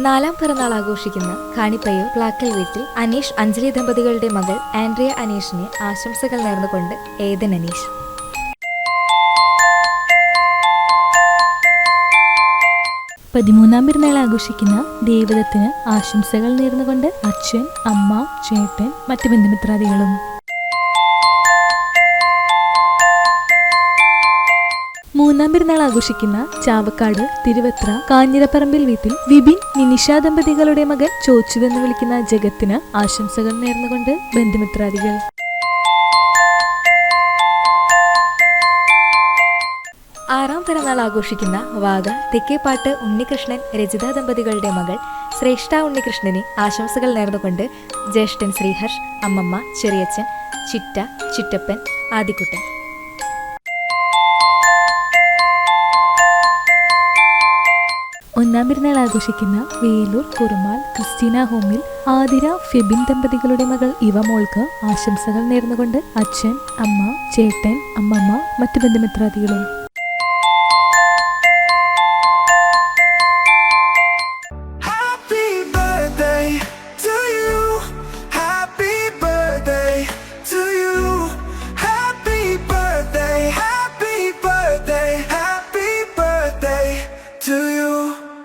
നാലാം പിറന്നാൾ ആഘോഷിക്കുന്ന കാണിപ്പയ്യൂർ പ്ലാക്കൽ വീട്ടിൽ അനീഷ് അഞ്ജലി ദമ്പതികളുടെ മകൾ ആൻഡ്രിയ അനീഷിന് ആശംസകൾ നേർന്നുകൊണ്ട് ഏദൻ അനീഷ്. പതിമൂന്നാം പിറന്നാൾ ആഘോഷിക്കുന്ന ദേവദത്തിന് ആശംസകൾ നേർന്നുകൊണ്ട് അച്ഛൻ, അമ്മ, ചേട്ടൻ, മറ്റു ബന്ധുമിത്രാദികളും. മൂന്നാം പിറന്നാൾ ആഘോഷിക്കുന്ന ചാവക്കാട് തിരുവത്ര കാഞ്ഞിരപ്പറമ്പിൽ വീട്ടിൽ വിപിൻ, നിനിഷ ദമ്പതികളുടെ മകൻ ചോച്ചുവെന്ന് വിളിക്കുന്ന ജഗത്തിന് ആശംസകൾ നേർന്നുകൊണ്ട് ബന്ധുമിത്രാദികൾ. ആറാം പിറന്നാൾ ആഘോഷിക്കുന്ന വാഗ തെക്കേപ്പാട്ട് ഉണ്ണികൃഷ്ണൻ, രജിത ദമ്പതികളുടെ മകൾ ശ്രേഷ്ഠ ഉണ്ണികൃഷ്ണന് ആശംസകൾ നേർന്നുകൊണ്ട് ജ്യേഷ്ഠൻ ശ്രീഹർഷ്, അമ്മമ്മ, ചെറിയച്ഛൻ, ചിറ്റ, ചിറ്റപ്പൻ, ആദിക്കുട്ടൻ. ഒന്നാം പിറന്നാൾ ആഘോഷിക്കുന്ന വേലൂർ കുറുമാൽ ക്രിസ്റ്റീന ഹോമിൽ ആതിര, ഫെബിൻ ദമ്പതികളുടെ മകൾ ഇവമോൾക്ക് ആശംസകൾ നേർന്നുകൊണ്ട് അച്ഛൻ, അമ്മ, ചേട്ടൻ, അമ്മമ്മ, മറ്റു ബന്ധുമിത്രാദികളും.